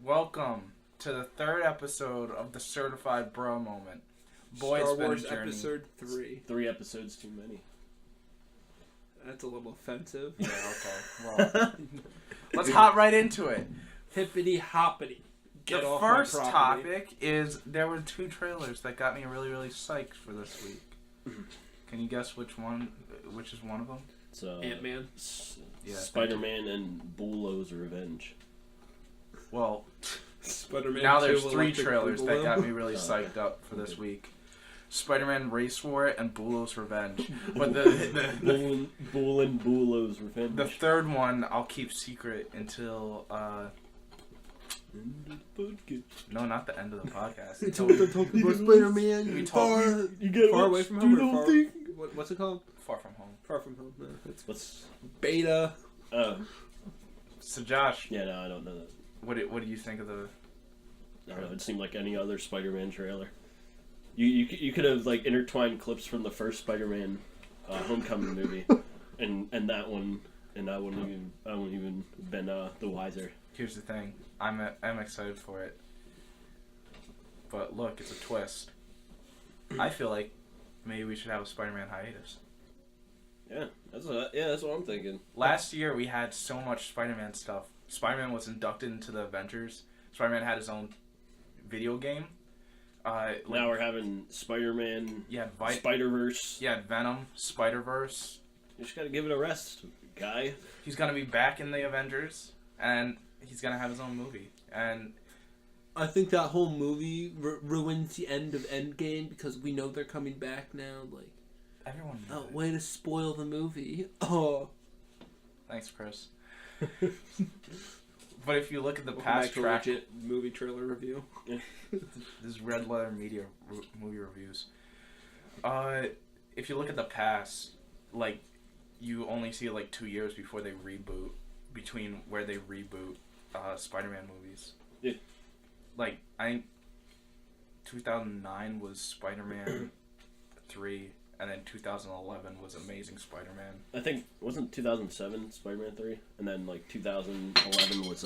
Welcome to the third episode of the Certified Bro Moment. Boy, Star it's been Wars a journey. Episode 3. 3 episodes too many. That's a little offensive. Yeah, okay. Well, let's hop right into it. Hippity hoppity. Get The off first my property. topic is there were 2 trailers that got me really, really psyched for this week. Can you guess which is one of them? It's Ant-Man. Yeah, Spider-Man and Bulo's Revenge. Well, Spider-Man now 2 there's 3 Electric trailers that Boogaloo. got me really psyched up for this week. Spider-Man Race War and Bulo's Revenge. But Bulo's Revenge. the third one I'll keep secret until no, not the end of the podcast. Until we're talking about Spider-Man. We Far away from home or far... What's it called? Far From Home. Far from home. No, it's What's... Beta. So Josh, Yeah, no, I don't know that. what do you think of the? I don't know, it seemed like any other Spider-Man trailer. You could have, like, intertwined clips from the first Spider-Man Homecoming movie and that one, and I wouldn't even been the wiser. Here's the thing, I'm excited for it, but look, it's a twist. I feel like maybe we should have a Spider-Man hiatus. Yeah, that's what I'm thinking. Last year we had so much Spider-Man stuff. Spider-Man was inducted into the Avengers. Spider-Man had his own video game. Now we're having Spider-Man, Spider-Verse. You had Venom, Spider-Verse. You just gotta give it a rest, guy. He's gonna be back in the Avengers, and he's gonna have his own movie. And I think that whole movie ruins the end of Endgame because we know they're coming back now. Like, everyone knew it. way to spoil the movie. Oh. Thanks, Chris. But if you look at the Welcome past back to track, legit movie trailer review. this is Red Letter Media movie reviews. If you look at the past, like, you only see like 2 years before they reboot, between where they reboot Spider-Man movies. Yeah. Like, I think 2009 was Spider-Man 3, and then 2011 was Amazing Spider-Man. I think wasn't 2007 Spider-Man 3, and then like 2011 was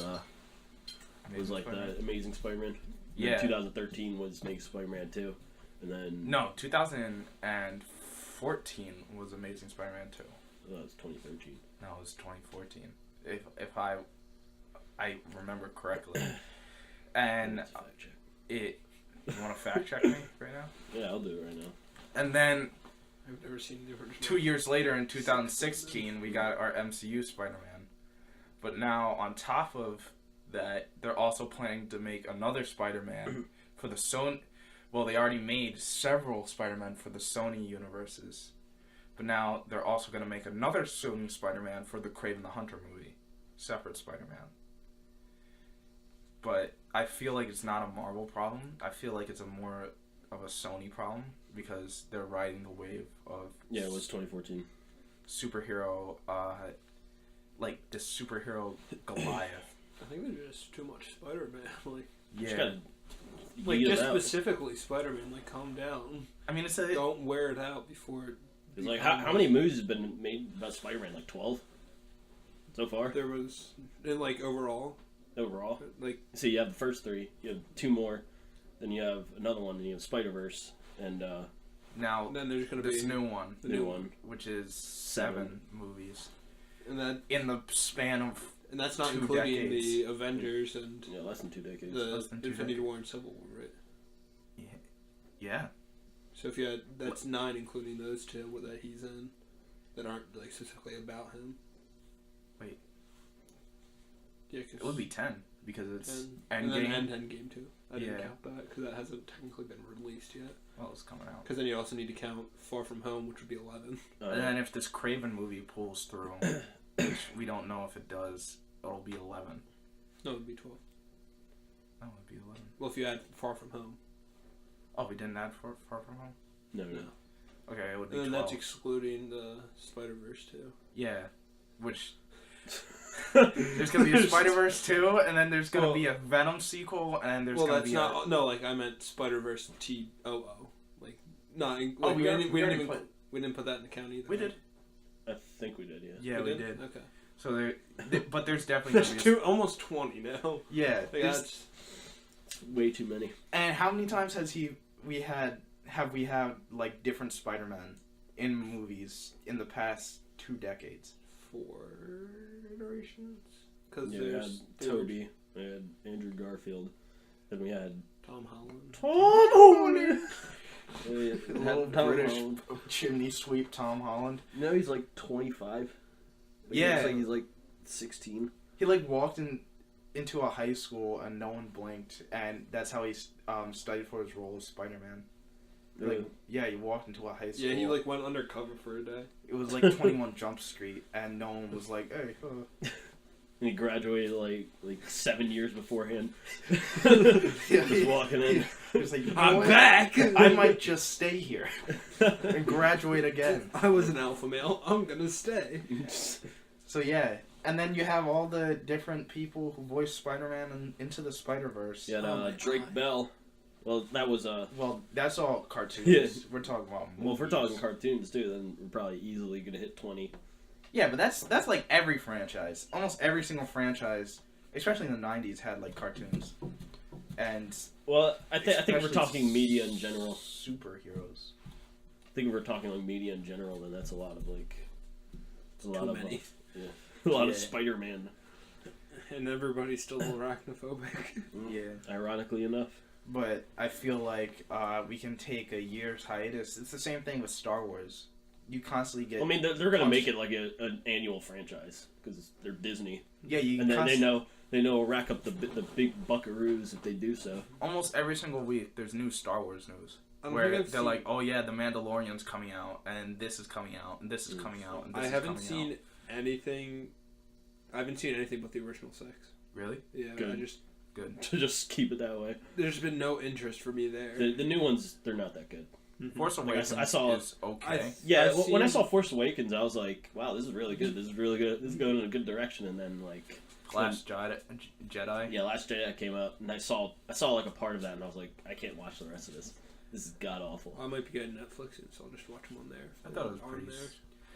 like the Amazing Spider-Man. Yeah. 2013 was Amazing Spider-Man 2, and then No, 2014 was Amazing Spider-Man 2. that was 2013. No, it was 2014. If I remember correctly. And Let's fact check. you want to fact check me right now? Yeah, I'll do it right now. And then I've never seen the original. 2 years later, in 2016, we got our MCU Spider-Man. But now, on top of that, they're also planning to make another Spider-Man for the Sony. Well, they already made several Spider-Man for the Sony universes. But now they're also going to make another Sony Spider-Man for the Kraven the Hunter movie. Separate Spider-Man. But I feel like it's not a Marvel problem. I feel like it's more of a Sony problem because they're riding the wave of Yeah, it was 2014. superhero, like the superhero Goliath. I think there's just too much Spider-Man. Like, Just Yeah, gotta like eat it just out. specifically Spider-Man. Like, calm down. I mean it's Don't wear it out before. It's like how many movies have been made about Spider-Man? Like 12 so far There was, in like overall, overall. like So you have the first 3, you have 2 more, then you have another one, and you have Spider-Verse, and now then there's gonna this be new one, the new one. which is 7 movies and that in the span of and that's not 2 including decades. the Avengers and Yeah, less than 2 decades. the Less than 2 Infinity decades. War and Civil War, right? Yeah. So if you had that's 9 including those 2 that he's in that aren't like specifically about him. Wait. Yeah, cause It would be 10 because it's and Endgame. then Endgame too. I didn't Yeah. count that because that hasn't technically been released yet. Well, it's coming out. Because then you also need to count Far From Home, which would be 11. And then if this Kraven movie pulls through, which we don't know if it does, it'll be 11. No, it would be 12. No, it'd be 11. Well, if you add Far From Home, Oh, we didn't add Far From Home? no. Okay, it would be and then 12. that's excluding the Spider-Verse too. Yeah, which... there's going to be a Spider-Verse 2, and then there's going to be a Venom sequel, and there's going to be not. No, like I meant Spider-Verse TOO. Like, not. Like, we we didn't put put that in the count either. We did. I think we did, yeah. Yeah, we did. Okay. So but there's definitely There's almost 20 now. Yeah. Like, that's way too many. And how many times have we had like different Spider-Man in movies in the past 2 decades? 4 iterations. Because We had Toby, we had Andrew Garfield, then we had Tom Holland. Tom Holland. Little British chimney sweep Tom Holland. No, he's like 25. Yeah. He's like 16. He like walked into a high school and no one blinked, and that's how he studied for his role as Spider-Man. Like, yeah, he walked into a high school. Yeah, he like went undercover for a day. It was like 21 Jump Street, and no one was like, "Hey." And he graduated like 7 years beforehand. Yeah, Just walking in. He was like, I'm back! I might just stay here and graduate again. I was an alpha male. I'm gonna stay. So yeah, and then you have all the different people who voiced Spider-Man in Into the Spider-Verse. Yeah, Drake Bell. Well, that was Well, that's all cartoons. Yeah. We're talking about movies. Well, if we're talking cartoons too, then we're probably easily gonna hit 20. Yeah, but that's like every franchise. Almost every single franchise, especially in the 90s, had like cartoons. And Well, I think we're especially talking media in general. Superheroes. I think if we're talking like media in general, then that's a lot of like. It's a lot Too of many. a lot of Yeah. Spider-Man. And everybody's still arachnophobic. Yeah. Ironically enough. But I feel like we can take a year's hiatus. It's the same thing with Star Wars. You constantly get. I mean, they're gonna make it like an annual franchise because they're Disney, Yeah, you. and then they know rack up the big buckaroos if they do so. Almost every single week, there's new Star Wars news. I don't Where think I've they're seen- like, oh yeah, the Mandalorian's coming out, and this is coming out, and this is coming out, and this I is haven't coming seen out. anything. I haven't seen anything but the original 6. Really? Yeah, Good. Good. To just keep it that way. there's been no interest for me there. The new ones, they're not that good. Force Awakens I saw- is okay. Yeah, I've when I seen- saw Force Awakens, I was like, wow, this is really good. This is really good. This is going in a good direction. And then like Last Jedi. yeah, Last Jedi came out, and I saw like a part of that, and I was like, I can't watch the rest of this. This is god awful. I might be getting Netflix soon, so I'll just watch them on there. I thought it was On pretty. there.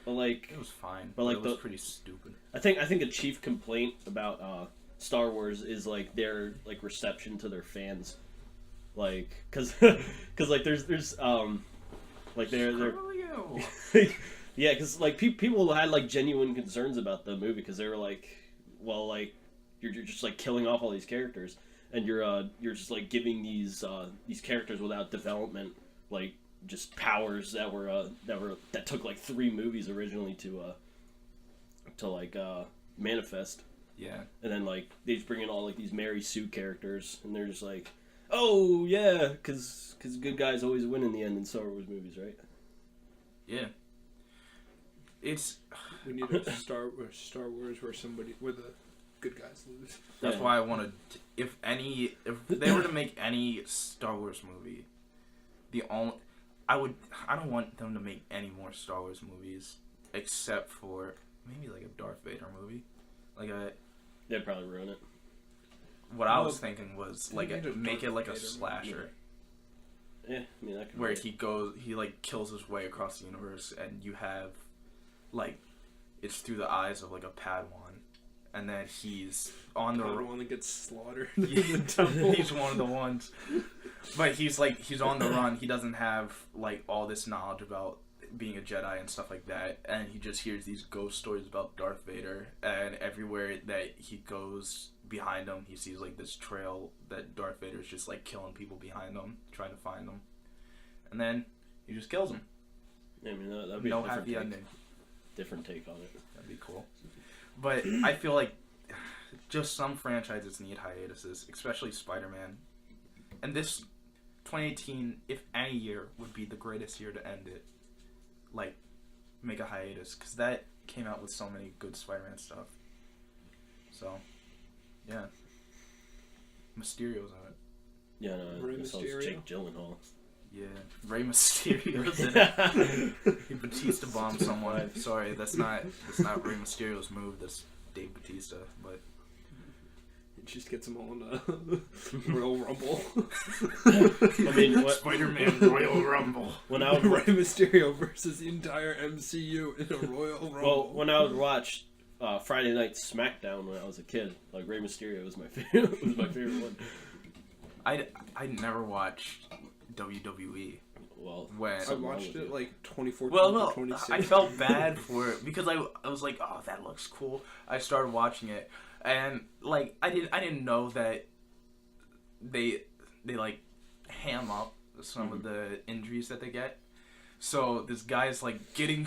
But like, It was fine, But, like, it was the- pretty stupid. I think a chief complaint about Star Wars is like their like reception to their fans, like because like there's like they're Screw you. yeah, because like people had like genuine concerns about the movie because they were like, well, like you're just like killing off all these characters, and you're just like giving these characters without development like just powers that took like 3 movies originally to like manifest. Yeah. And then like they just bring in all like these Mary Sue characters, and they're just like, oh yeah, because good guys always win in the end in Star Wars movies, right? Yeah. It's We need a Star Wars where the good guys lose. that's Yeah. why I wanted. If they were to make any Star Wars movie, I don't want them to make any more Star Wars movies except for maybe like a Darth Vader movie, like a. They'd probably ruin it. What I was thinking was like Maybe just make it Darth like a Vader slasher Yeah, I mean that could where work. he like kills his way across the universe, and you have like it's through the eyes of like a Padawan, and then he's on the one that gets slaughtered. he's one of the ones, but he's on the run. He doesn't have like all this knowledge about being a Jedi and stuff like that, and he just hears these ghost stories about Darth Vader, and everywhere that he goes behind him, he sees like this trail that Darth Vader's just like killing people behind him, trying to find them, and then he just kills them. Yeah, I mean that'd be No a different happy take. ending. Different take on it. That'd be cool. But I feel like just some franchises need hiatuses, especially Spider-Man. And this 2018, if any year, would be the greatest year to end it. Like, make a hiatus. Because that came out with so many good Spider-Man stuff. So, yeah. Mysterio's on it. Yeah, no, Rey I saw Mysterio? Jake Gyllenhaal. Yeah. Rey Mysterio's in it. He Batista bombed someone. Sorry, that's not Rey Mysterio's move. That's Dave Batista. But It just gets them all in a Royal Rumble. I mean, what, Spider-Man Royal Rumble. when I Rey Mysterio versus the entire MCU in a Royal Rumble. well, when I would watch Friday Night SmackDown when I was a kid. Like Rey Mysterio was my favorite. Was my favorite one. I never watched WWE. Well, when I watched it like 2014 well, to 2016. I felt bad for it because I was like, oh, that looks cool. I started watching it, and like I didn't know that they like ham up some of the injuries that they get. So this guy's like getting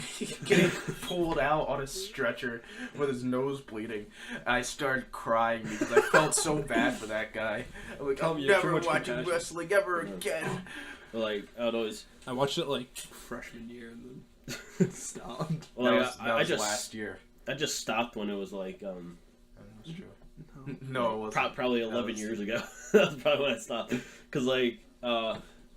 pulled out on a stretcher with his nose bleeding. I started crying because I felt so bad for that guy. I'm like, I'm never watching wrestling ever again. Like I'd always. I watched it like freshman year and then stopped. Well, that was just last year. I just stopped when it was like That's true. No, it wasn't. Probably 11 years ago. That's probably when I stopped. Because like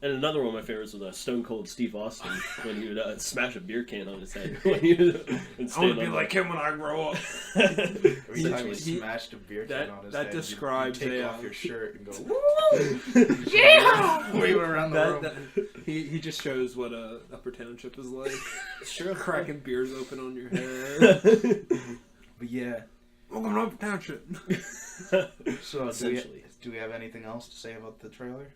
and another one of my favorites was Stone Cold Steve Austin when he would smash a beer can on his head. When he would, I want to be like him when I grow up. Every time he smashed a beer can on his head, describes you take a, off your shirt and go, woo! Yeah! Wave around the room. He just shows what Upper Township is like. Sure, cracking beers open on your head. But yeah. Welcome to Upper Township. So do we have anything else to say about the trailer?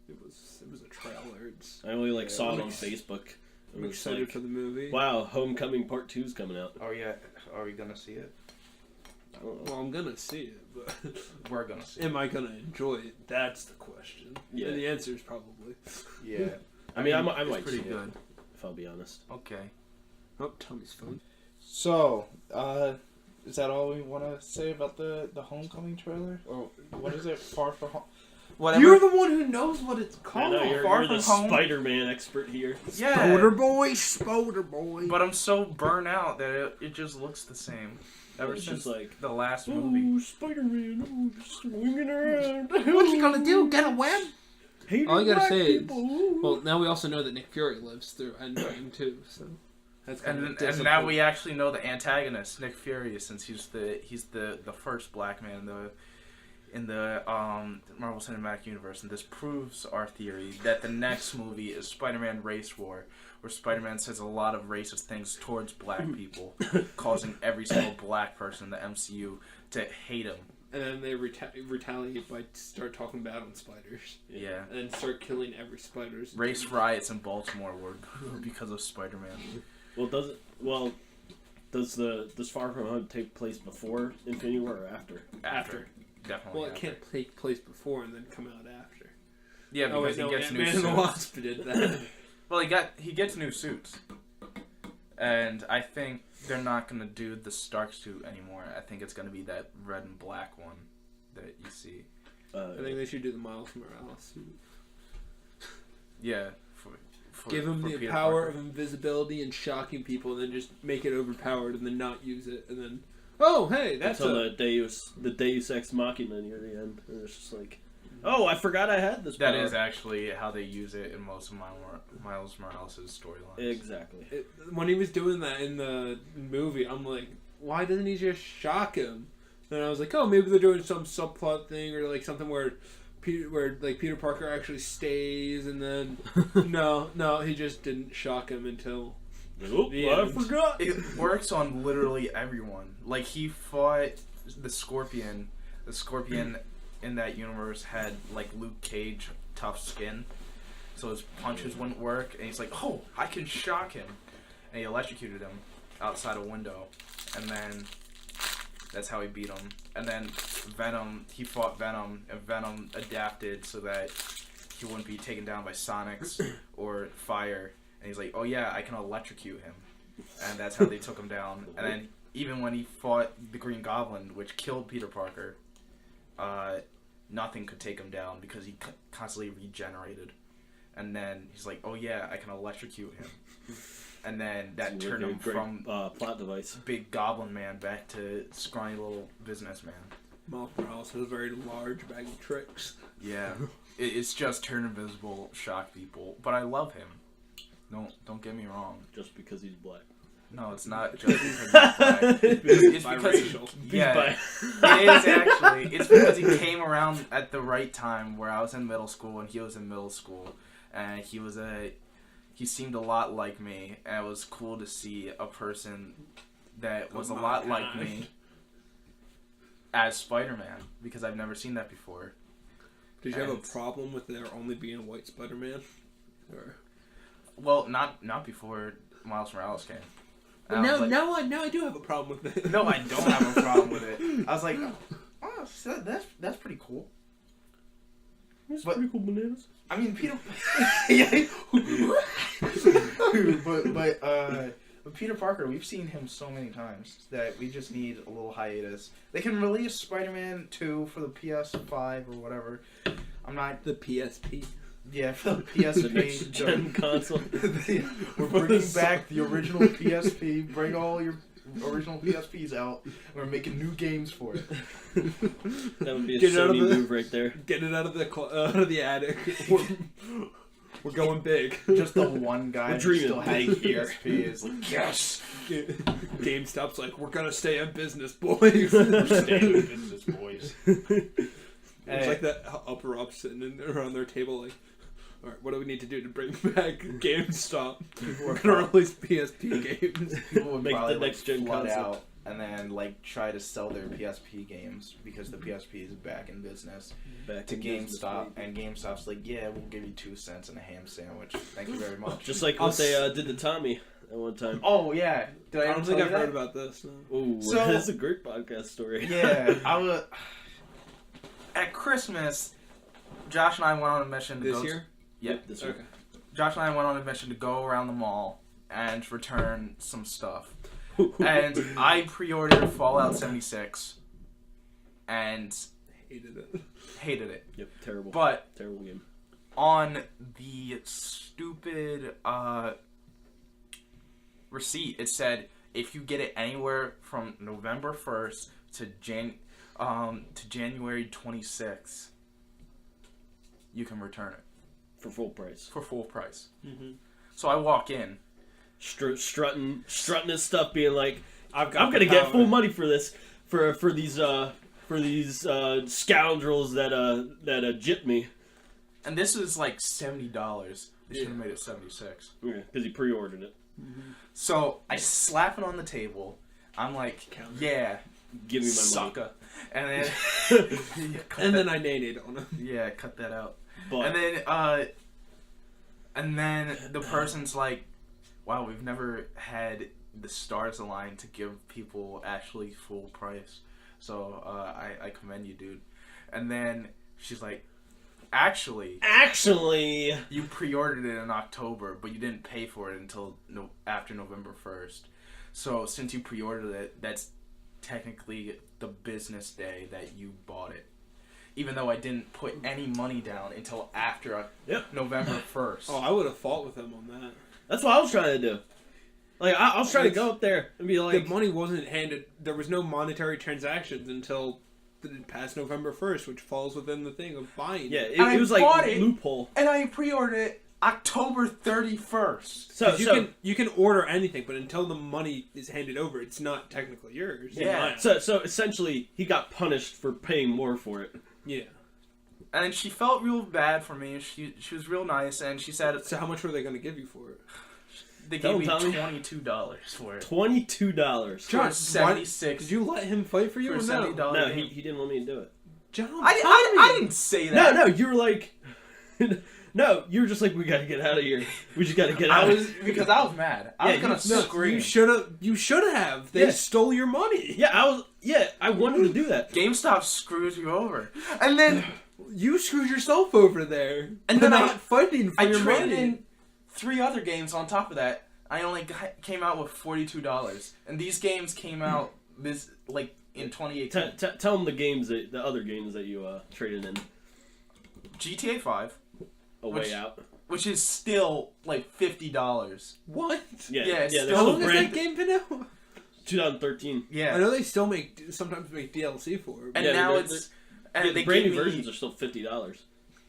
It was a trailer. I only saw it on Facebook. I'm excited for the movie. Wow, Homecoming Part 2 is coming out. Oh yeah, are we gonna see it? I don't know. Well, I'm gonna see it, but We're gonna see it. am I gonna enjoy it? That's the question. Yeah. And the answer is probably. Yeah. I mean, I might pretty see good. it, if I'll be honest. Okay. Oh, Tommy's phone. So, is that all we want to say about the Homecoming trailer? Or what is it? Far From Home? Whatever. You're the one who knows what it's I called. know, you're the Spider-Man expert here. Yeah. Spoder boy. But I'm so burnt out that it just looks the same. Ever It's since just like, the last movie. oh, Spider-Man, oh, swinging around. What's he gonna do? Get a web? Hating All you gotta black say is, people. well, now we also know that Nick Fury lives through Endgame too, so that's kind of And now we actually know the antagonist, Nick Fury, since he's the first black man in the Marvel Cinematic Universe, and this proves our theory that the next movie is Spider-Man Race War, where Spider-Man says a lot of racist things towards black people, causing every single black person in the MCU to hate him. And then they retaliate by start talking bad on spiders. Yeah. And then start killing every spider's. Race riots in Baltimore were because of Spider-Man. Does Far From Home take place before Infinity War or after? After. Definitely. Well, it can't take place before and then come out after. Yeah, because he gets new Man suits. and the Wasp did that. Well, he gets new suits, and I think they're not gonna do the Stark suit anymore. I think it's gonna be that red and black one that you see. I think they should do the Miles Morales suit. Yeah. Give him the Peter power Parker. of invisibility and shocking people, and then just make it overpowered, and then not use it, and then oh hey, that's until the Deus Ex Machina near the end. And it's just like, oh, I forgot I had this power. That is actually how they use it in most of Miles Morales' storylines. Exactly. When he was doing that in the movie, I'm like, why doesn't he just shock him? And I was like, oh, maybe they're doing some subplot thing or like something where Peter Parker actually stays, and then no, he just didn't shock him until. Nope, I forgot. It works on literally everyone. Like, he fought the Scorpion. The Scorpion in that universe had, like, Luke Cage tough skin. So his punches wouldn't work. And he's like, oh, I can shock him. And he electrocuted him outside a window. And then that's how he beat him. And then he fought Venom. And Venom adapted so that he wouldn't be taken down by Sonics or fire. And he's like, oh yeah, I can electrocute him. And that's how they took him down. And then even when he fought the Green Goblin, which killed Peter Parker, nothing could take him down because he constantly regenerated. And then he's like, oh yeah, I can electrocute him. And then that turned him from plot device. big goblin man back to scrawny little businessman. Miles Morales has a very large bag of tricks. Yeah. It's just turn invisible, shock people. But I love him. Don't get me wrong. Just because he's black. No, it's not just because he's black. It's because yeah, it is actually. It's because he came around at the right time where I was in middle school and he was in middle school, and he was he seemed a lot like me, and it was cool to see a person that was a lot like me as Spider-Man, because I've never seen that before. Did you have a problem with there only being a white Spider-Man? Or... Well, not before Miles Morales came. Now I do have a problem with it. No, I don't have a problem with it. I was like, oh, that's pretty cool. That's pretty cool bananas. I mean, Peter. Yeah. But Peter Parker, we've seen him so many times that we just need a little hiatus. They can release Spider-Man 2 for the PS5 or whatever. I'm not the PSP. Yeah, for the PSP. The next gen console. We're bringing back the original PSP. Bring all your original PSPs out. We're making new games for it. That would be a Sony move right there. Get it out of the attic. We're going big. Just the one guy who still has a PSP is like, yes! GameStop's like, we're gonna stay in business, boys. We're staying in business, boys. It's like that upper up sitting around their table like, alright, what do we need to do to bring back GameStop? We're gonna release PSP games. People would make probably the next gen flood console out and then like try to sell their PSP games because the PSP is back in business to GameStop, and GameStop's like, yeah, we'll give you 2 cents and a ham sandwich. Thank you very much. Just like what they did to Tommy at one time. Oh yeah, did I don't think I've heard about this. No. Ooh, So- that's a great podcast story. Yeah, I was at Christmas. Josh and I went on a mission to This year? Yeah, This year. Okay. Josh and I went on a mission to go around the mall and return some stuff. And I pre-ordered Fallout 76 and Hated it. Yep, terrible. But terrible game. on the stupid receipt, it said if you get it anywhere from November 1st to January 26th, you can return it For full price. for full price. Mm-hmm. So I walk in. Strutting his stuff, being like, I'm gonna get full money for this, for these scoundrels that gypped me. And this is like $70. They should have made it 76. Yeah, because he pre-ordered it. Mm-hmm. So I slap it on the table. I'm like, yeah, Give me my sucker. And then And then I nay-nayed on him. yeah, cut that out. money. But And then the person's like, wow, we've never had the stars align to give people actually full price. So I commend you, dude. And then she's like, actually, you pre-ordered it in October, but you didn't pay for it until after November 1st. So since you pre-ordered it, that's technically the business day that you bought it. Even though I didn't put any money down until after November 1st. Oh, I would have fought with him on that. that's what I was trying to do. Like, I was trying to go up there and be like... The money wasn't handed... There was no monetary transactions until past November 1st, which falls within the thing of buying. Yeah, it. it was like a loophole. And I pre-ordered it October 31st. So you can order anything, but until the money is handed over, it's not technically yours. Yeah. So essentially, he got punished for paying more for it. Yeah. And she felt real bad for me. She was real nice, and she said... So how much were they going to give you for it? They gave me $22 for it. $22. John, 76. Did you let him fight for you or no? $70 No, game. he didn't want me to do it. John, I didn't say that. No, you were like... No, you were just like, we gotta get out of here. We just gotta get out. Because I was mad. I was gonna scream. You should have. They stole your money. Yeah, I wanted to do that. GameStop screws you over, and then you screwed yourself over there. And then not fighting for I your traded money. in 3 other games on top of that. I only came out with $42, and these games came out in 2018. Tell them the other games that you traded in. GTA 5. A Way Out. Which is still like $50. What? Yeah, it's they're still How still long has that game been out? 2013. Yeah. I know they still sometimes make DLC for it. And Yeah, now the they brand new gave me, versions are still $50.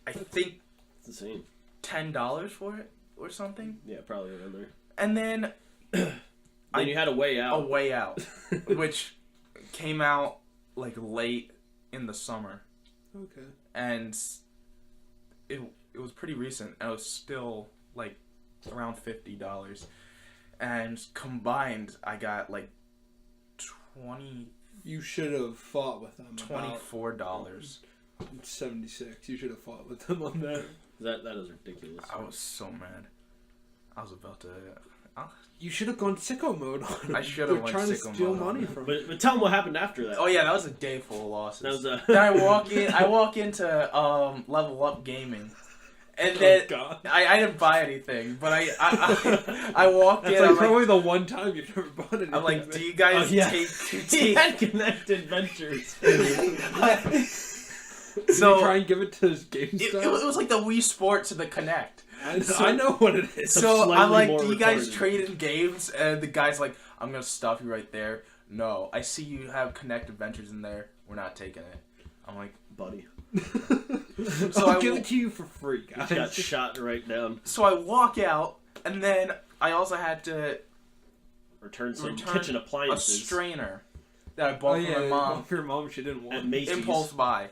I think, It's insane. $10 for it or something. Yeah, probably around there. And then Then you had A Way Out. A Way Out, which came out like late in the summer. Okay. And it was pretty recent. And it was still like around $50, and combined I got like 20. You should have fought with them. $24. 76. You should have fought with them on that. That is ridiculous. I was so mad. I was about to. You should have gone sicko mode on. I should have They're went trying to sicko steal mode on money it. from. But tell them what happened after that. Oh yeah, that was a day full of losses. That was a... Then I walk into Level Up Gaming, and then I didn't buy anything, but I walked in. That's like I'm probably the one time you've never bought anything. I'm like, do you guys take? He had Connected Ventures. So try and give it to GameStop. It was like the Wii Sports to the Kinect. I know what it is. So I'm like, do you guys trade in games? And the guy's like, I'm gonna stop you right there. No, I see you have Connected Ventures in there. We're not taking it. I'm like, buddy. So I'll give it to you for free, guys. He got shot right down. So I walk out, and then I also had to return some kitchen appliances. A strainer that I bought for my mom. For your mom, she didn't want. At Macy's. Impulse buy,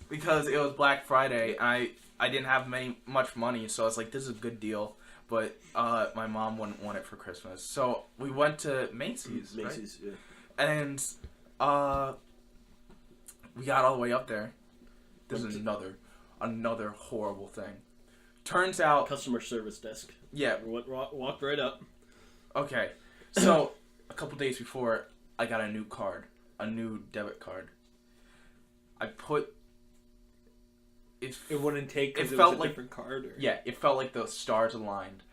because it was Black Friday. And I didn't have much money, so I was like, this is a good deal. But my mom wouldn't want it for Christmas, so we went to Macy's. Macy's, right? Yeah. And we got all the way up there. There's another horrible thing. Turns out customer service desk. Yeah, walked right up. Okay, so a couple days before, I got a new card, a new debit card. I put. It wouldn't take because it felt was a like, different card. Or... Yeah, it felt like the stars aligned,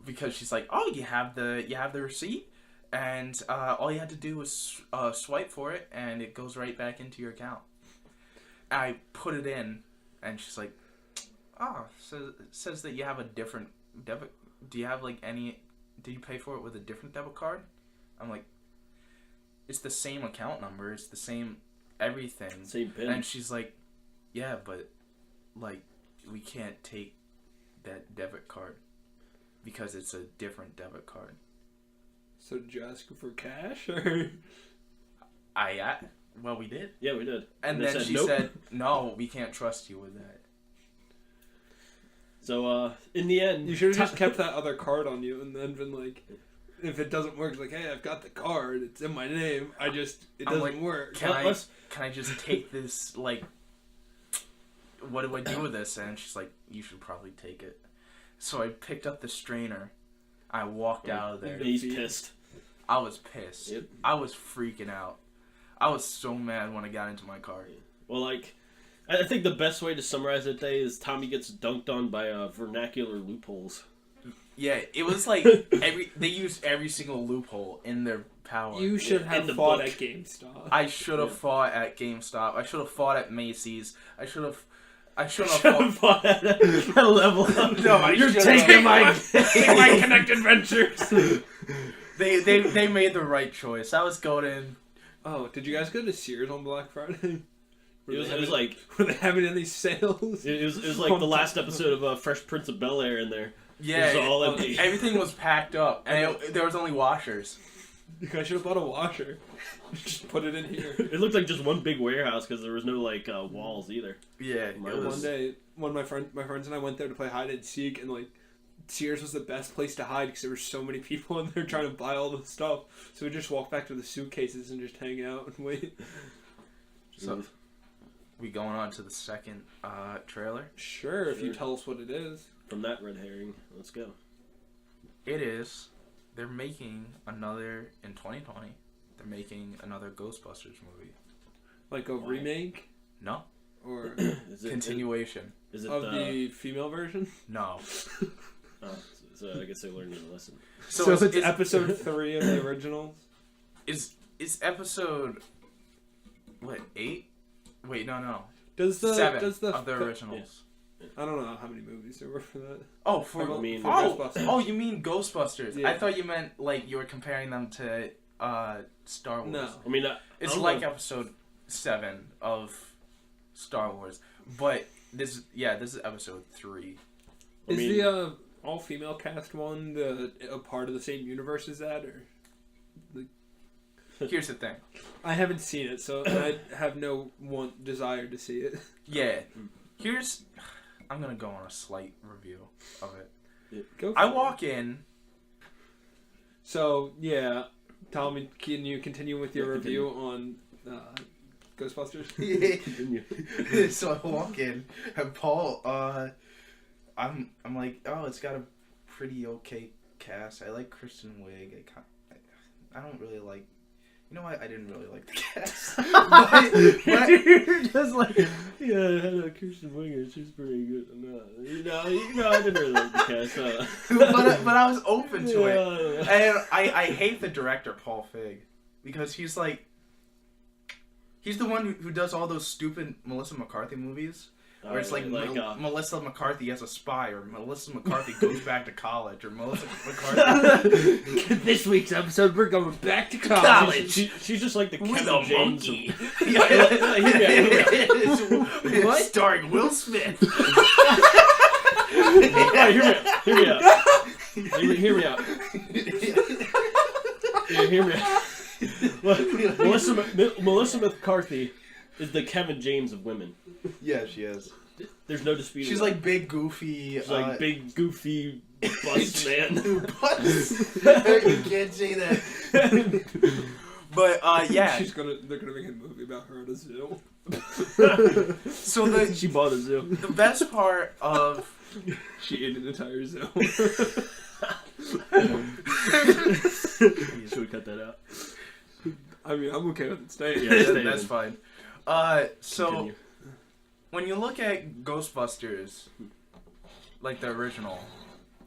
because she's like, "Oh, you have the receipt, and all you had to do was swipe for it, and it goes right back into your account." I put it in, and she's like, "Oh, so it says that you have a different debit. Do you have did you pay for it with a different debit card?" I'm like, "It's the same account number. It's the same everything. Same PIN." And she's like, "Yeah, but we can't take that debit card because it's a different debit card." So did you ask for cash or? Well, we did. Yeah, we did. And then she said, "No, we can't trust you with that." So, in the end... You should have just kept that other card on you and then been like, if it doesn't work, it's like, hey, I've got the card. It's in my name. It doesn't work. Can I just take this, what do I do with this? And she's like, you should probably take it. So I picked up the strainer. I walked out of there. He's pissed. I was pissed. Yep. I was freaking out. I was so mad when I got into my car. Well, I think the best way to summarize that day is Tommy gets dunked on by vernacular loopholes. Yeah, it was like they used every single loophole in their power. You should have fought at GameStop. I should have fought at GameStop. I should have fought at Macy's. I should have fought at a level up. No, you're taking my Connected Ventures. They made the right choice. I was going in. Oh, did you guys go to Sears on Black Friday? It was like, were they having any sales? It was like the last episode of Fresh Prince of Bel-Air in there. Yeah, it was all empty. Everything was packed up, and there was only washers. You guys should have bought a washer. Just put it in here. It looked like just one big warehouse because there was no walls either. Yeah, one day, one of my friends and I went there to play hide and seek, and Sears was the best place to hide because there were so many people in there trying to buy all the stuff. So we just walk back to the suitcases and just hang out and wait. So, we going on to the second trailer? Sure, if you tell us what it is. From that red herring, let's go. It is. They're making another in 2020. They're making another Ghostbusters movie. Like a remake? No. Or continuation? Is it of the female version? No. So I guess they learned their lesson. So it's episode 3 of the originals? Is episode 8? Wait, no. 7 of the originals. Yeah. I don't know how many movies there were for that. Oh, Ghostbusters. Oh, you mean Ghostbusters? Yeah. I thought you meant you were comparing them to Star Wars. No, I mean it's like episode 7 of Star Wars, but this is episode 3. Is the all-female cast one a part of the same universe as that, or? Here's the thing. I haven't seen it, so I have no desire to see it. Yeah. I'm going to go on a slight review of it. Go. I walk in. So yeah, Tommy, can you continue with your review on Ghostbusters? So I walk in, and Paul, I'm like, oh, it's got a pretty okay cast. I like Kristen Wiig. I don't really like. You know what? I didn't really like the cast. but You're just like, yeah, I had Kirsten Winger. She's pretty good. No, I didn't really like the cast. but I was open to it, and I hate the director Paul Feig because he's the one who does all those stupid Melissa McCarthy movies. Where it's like Melissa McCarthy as a spy, or Melissa McCarthy goes back to college, or Melissa McCarthy. This week's episode, we're going back to college. She's just like the Kevin James. What? Starring Will Smith. Hear me out. Hear me out. Melissa McCarthy is the Kevin James of women. Yeah, she is. There's no dispute. She's like big, goofy. She's like big, goofy bust man. Bust? You can't say that. But yeah, they're gonna make a movie about her at a zoo. So she bought a zoo. The best part of she ate an entire zoo. Should we cut that out? I mean, I'm okay with it staying. Yeah, that's fine. So continue. When you look at Ghostbusters, like the original,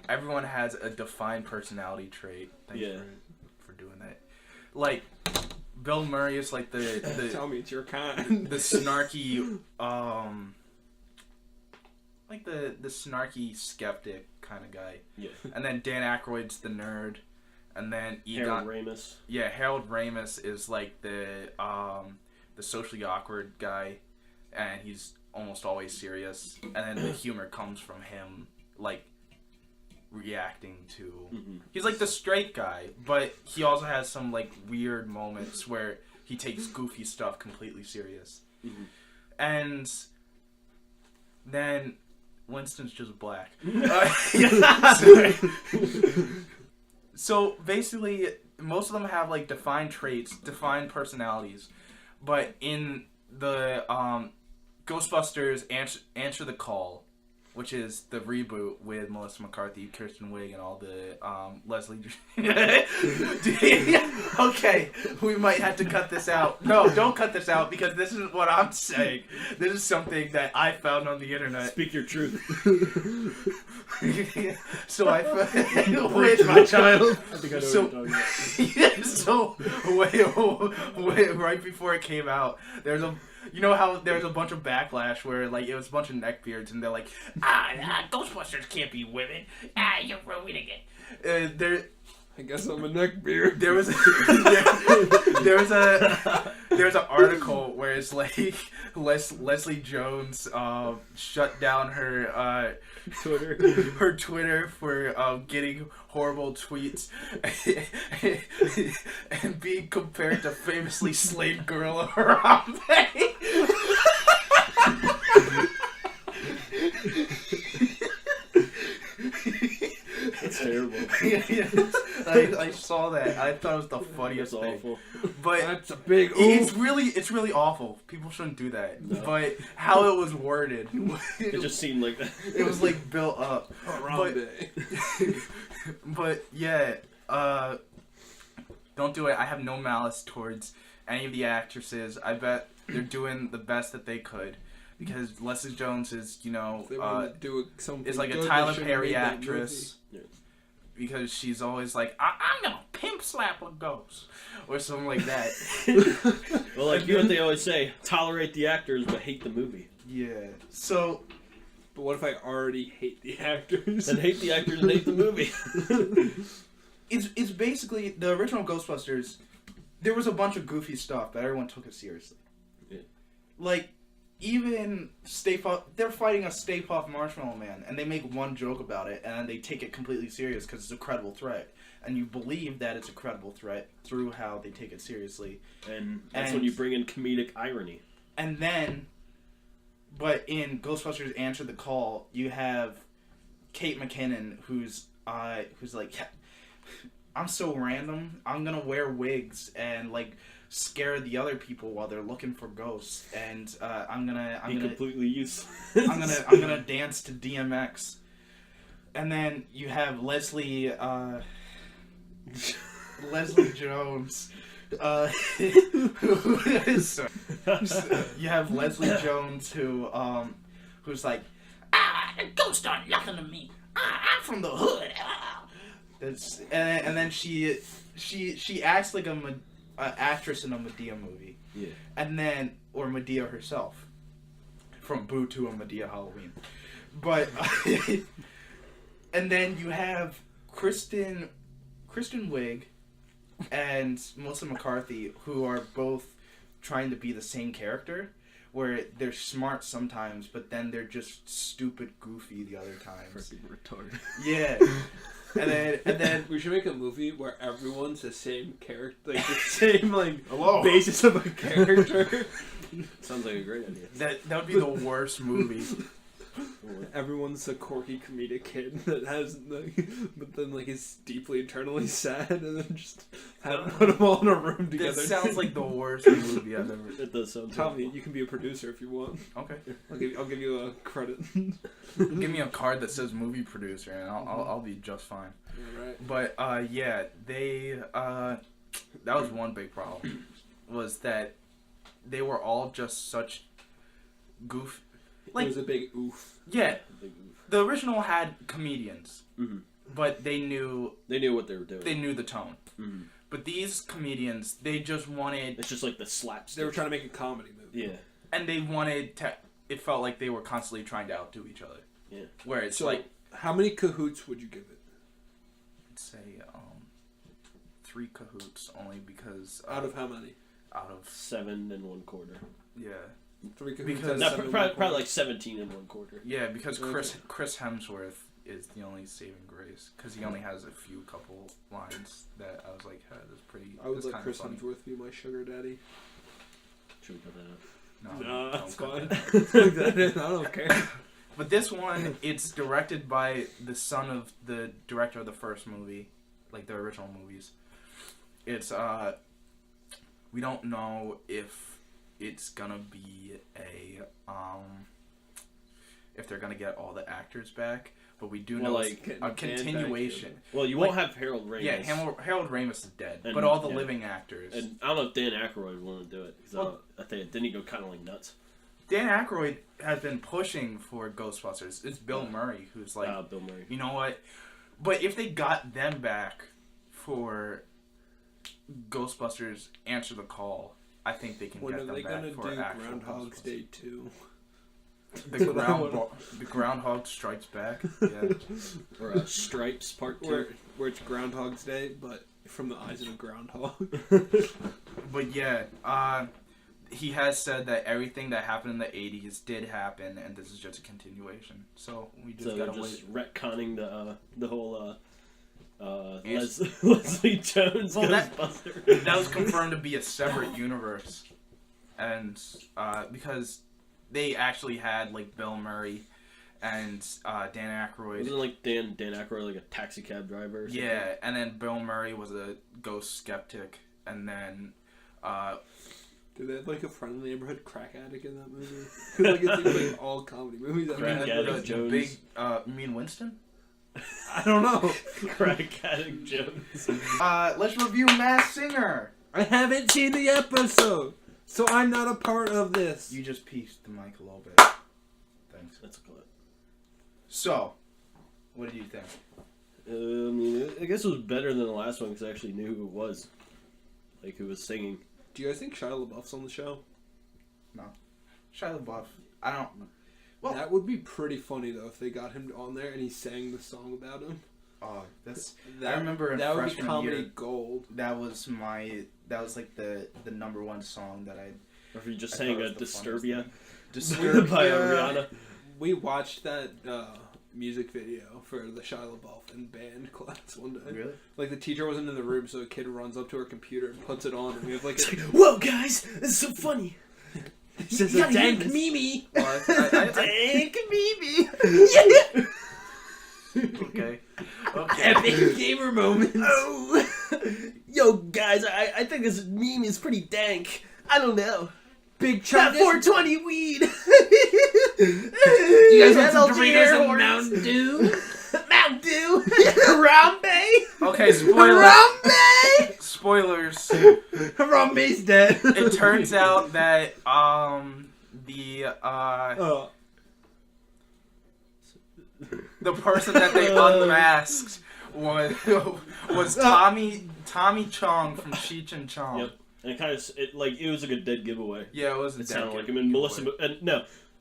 everyone has a defined personality trait. Thanks for doing that. Like Bill Murray is like the tell me it's your kind. The snarky like the snarky skeptic kind of guy. Yeah. And then Dan Aykroyd's the nerd. And then Harold Ramis. Yeah, Harold Ramis is like the socially awkward guy, and he's almost always serious. And then the humor comes from him, like reacting to. Mm-hmm. He's like the straight guy, but he also has some like weird moments where he takes goofy stuff completely serious. Mm-hmm. And then Winston's just black. So basically, most of them have like defined traits, defined personalities, but in the Ghostbusters Answer the Call, which is the reboot with Melissa McCarthy, Kristen Wiig, and all the Leslie. Okay, we might have to cut this out. No, don't cut this out because this is what I'm saying. This is something that I found on the internet. Speak your truth. So I with my child. I think I know what you're talking about. Right before it came out, there's a. You know how there's a bunch of backlash where like it was a bunch of neckbeards and they're like, Ghostbusters can't be women. You're ruining it. I guess I'm a neckbeard. There was an article where it's like Leslie Jones shut down her Twitter for getting horrible tweets and being compared to famously slain gorilla Harambe. That's terrible. I saw that. I thought it was the funniest thing. Awful. But that's a big. It's really awful. People shouldn't do that. No. But how it was worded, it just seemed like that. It was like built up. But yeah, don't do it. I have no malice towards any of the actresses. I bet they're doing the best that they could. Because Leslie Jones is, is like a Tyler Perry actress. Yeah. Because she's always like, I'm gonna pimp slap a ghost. Or something like that. Well, like you know what they always say, tolerate the actors but hate the movie. Yeah. So... But what if I already hate the actors? Then hate the actors and hate the movie. It's basically, the original Ghostbusters, there was a bunch of goofy stuff, but everyone took it seriously. Yeah. Like... Even Stay Puft, they're fighting a Stay Puft Marshmallow Man, and they make one joke about it, and they take it completely serious because it's a credible threat, and you believe that it's a credible threat through how they take it seriously. And that's when you bring in comedic irony. And then, but in Ghostbusters Answer the Call, you have Kate McKinnon, who's like, I'm so random. I'm gonna wear wigs and like scare the other people while they're looking for ghosts, and I'm gonna completely useless. I'm gonna dance to DMX. And then you have Leslie Jones. You have Leslie Jones who's like, ghosts aren't nothing to me. I'm from the hood. And then she acts like a actress in a Medea movie. Yeah. And then, or Medea herself, from Boo to a Medea Halloween. But and then you have Kristen Wiig and Melissa McCarthy, who are both trying to be the same character, where they're smart sometimes, but then they're just stupid goofy the other times. Freaking retarded. Yeah. And then we should make a movie where everyone's the same character, like the same like Hello. basis of a character. Sounds like a great idea. that would be the worst movie. Everyone's a quirky comedic kid that has, like, but then like is deeply internally sad, and then just put them all in a room together. That sounds like the worst movie I've ever. It does sound. Tommy, you can be a producer if you want. Okay. I'll give you a credit. Give me a card that says movie producer, and I'll be just fine. Yeah, right. But yeah, they that was one big problem, was that they were all just such goof. Like, it was a big oof. Yeah, the original had comedians, mm-hmm. but they knew what they were doing. They knew the tone. Mm-hmm. But these comedians, they just wanted. It's just like the slapstick. They were trying to make a comedy movie. Yeah, and they wanted to. It felt like they were constantly trying to outdo each other. Yeah, where it's so, like, how many cahoots would you give it? I'd say 3 cahoots, only because out of how many? Out of 7 1/4. Yeah. 3 cahoots. Because probably like 17 1/4. Yeah, because Chris Hemsworth is the only saving grace, because he only has a couple lines that I was like, hey, that's pretty. I would let Chris funny. Hemsworth be my sugar daddy. Should we cut that out? No, that's fine. That. I don't care. But this one, it's directed by the son of the director of the first movie, like the original movies. It's we don't know if it's gonna be if they're gonna get all the actors back, but we do know like a continuation. Well, you won't have Harold Ramis. Yeah, Harold Ramis is dead, but all the living actors. And I don't know if Dan Aykroyd want to do it, because I think didn't he go kind of like nuts? Dan Aykroyd has been pushing for Ghostbusters. It's Bill Murray who's like, Bill Murray. You know what? But if they got them back for Ghostbusters Answer the Call, I think they can get them back for actual Groundhog's Day 2? The Groundhog Strikes Back. Yeah. Or Stripes Part 2. Where it's Groundhog's Day, but from the eyes of a groundhog. But yeah, he has said that everything that happened in the 80s did happen, and this is just a continuation. So we just gotta wait. Retconning the whole Leslie Jones Ghostbuster. That was confirmed to be a separate universe, and because they actually had like Bill Murray and Dan Aykroyd. Wasn't like Dan Aykroyd like a taxi cab driver? Or something? Yeah, and then Bill Murray was a ghost skeptic, and then. Did they have like a friendly neighborhood crack addict in that movie? Because like it seems like all comedy movies. Crack addict Jones. Big, you mean Winston? I don't know. Crack addict Jones. Let's review Masked Singer. I haven't seen the episode, so I'm not a part of this. You just pieced the mic a little bit. Thanks. That's a clip. So, what did you think? I mean, I guess it was better than the last one because I actually knew who it was. Like, who was singing. Do you guys think Shia LaBeouf's on the show? No. Shia LaBeouf. I don't... Well, that would be pretty funny, though, if they got him on there and he sang the song about him. Oh, I remember in that freshman would be comedy year, gold. That was like the number one song that Or if you just sang a Disturbia. Disturbia by Rihanna. We watched that music video for the Shia LaBeouf in band class one day. Really? Like the teacher wasn't in the room, so a kid runs up to her computer and puts it on, and we have like, "Whoa, guys, this is so funny." It's just a dank meme. Dank meme. Dank meme. Yeah. Okay. Epic gamer moments. Oh, yo, guys, I think this meme is pretty dank. I don't know. Big That chunk. 420 weed. You guys want some NLG Doritos air and horns. Mountain Dew? Mountain Dew. Harambe. Okay, spoiler. Harambe. Spoilers. Harambe's dead. It turns out that the person that they unmasked was Tommy Chong from Cheech and Chong. Yep. And it kind of it was like a dead giveaway. Yeah, it was. It sounded like him. And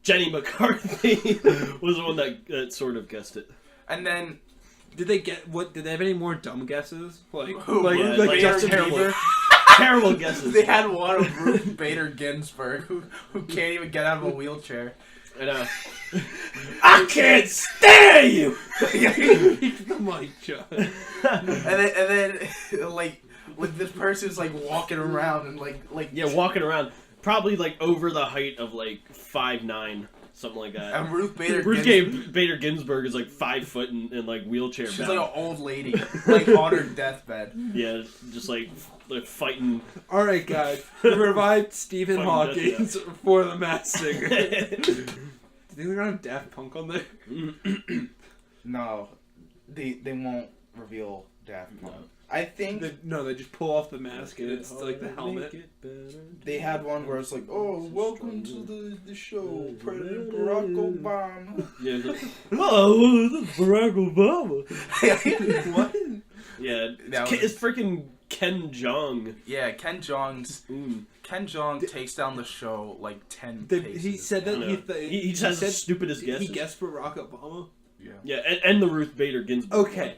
Jenny McCarthy was the one that sort of guessed it. And then Did they have any more dumb guesses? Like Justin terrible, Bieber? terrible guesses. They had one of Ruth Bader Ginsburg who can't even get out of a wheelchair. I know. I can't stand you. Come on, John. and then like this person's like walking around and like walking around, probably like over the height of like 5'9", something like that. And Ruth Bader Bader Ginsburg is like 5 foot and like wheelchair She's bound. like an old lady, like on her deathbed. Yeah, just like fighting. All right, guys, we revived Stephen Fucking Hawking for the Masked Singer. Do you think they're gonna have Daft Punk on there? No, they won't reveal Daft Punk. No. I think They just pull off the mask and it's like the helmet. they had one where it's like, "Oh, welcome to the show, President Barack Obama." Yeah, oh, Barack Obama. What? Yeah, That it's freaking Ken Jeong. Yeah, Ken Jeong takes down the show like 10 paces. He said that He just has the stupidest guesses. He guessed Barack Obama. Yeah, and the Ruth Bader Ginsburg. Okay.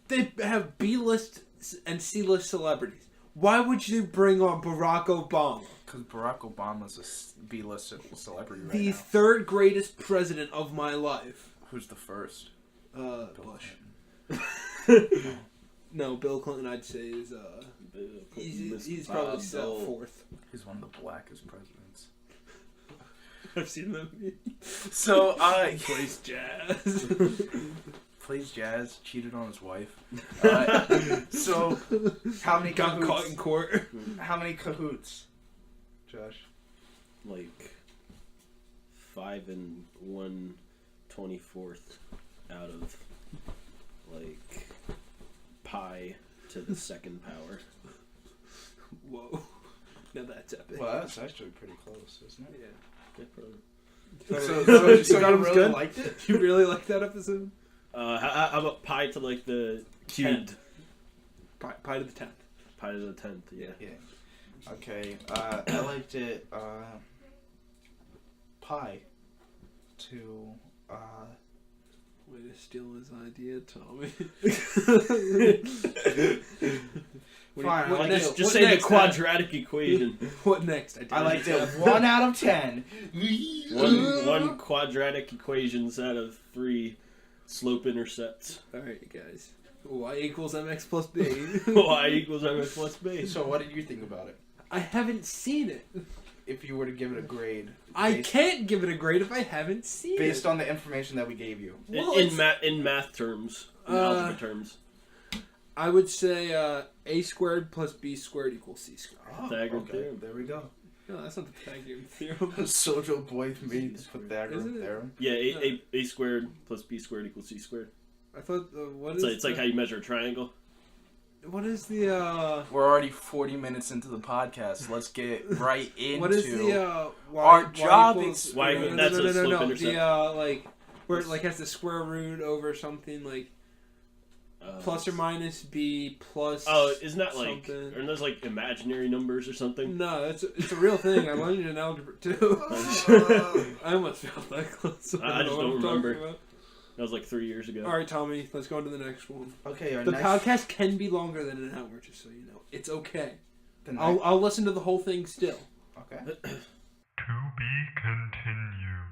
They have B-list and C-list celebrities. Why would you bring on Barack Obama? Because Barack Obama's a B-list celebrity right The now. third greatest president of my life. Who's the first? Bush. No, Bill Clinton, I'd say, is he's probably still fourth. He's one of the blackest presidents. I've seen that movie. So, He plays jazz. plays jazz, cheated on his wife. So, how many Got cahoots? caught in court. How many cahoots, Josh? Like 5 and 1/24 out of like pi to the second power. Whoa. Now that's epic. Well, that's actually pretty close, isn't it? Yeah. So you you really good? liked it? You really liked that episode? How about pi to like the cubed? Pi to the 10th. Pi to the 10th, yeah. Okay, I liked it, pi to, Way to steal his idea, Tommy. Fine, Just say the quadratic equation. What next? I liked it 1 out of 10. One quadratic equations out of 3 slope intercepts. Alright, guys. Y equals mx plus b. Y equals mx plus b. So what did you think about it? I haven't seen it. If you were to give it a grade. I can't give it a grade if I haven't seen it. Based on the information that we gave you. Well, in math terms, in algebra terms. I would say a squared plus b squared equals c squared. Oh, Pythagorean theorem. There we go. No, that's not the Pythagorean theorem. Sojo boy means Pythagorean theorem. Yeah, a squared plus b squared equals c squared. I thought, It's like how you measure a triangle. What is the, We're already 40 minutes into the podcast. Let's get right into... What is the, our job equals, is... Y, that's a slope intercept. The, like, where it, like, has the square root over something, like, plus or minus b plus... Oh, isn't that, like... something. Aren't those, like, imaginary numbers or something? No, it's a real thing. I learned it in algebra, too. I almost felt that close. I just don't remember. That was like 3 years ago. Alright, Tommy, let's go on to the next one. Okay, The podcast can be longer than an hour, just so you know. It's okay. I'll listen to the whole thing still. Okay. To be continued.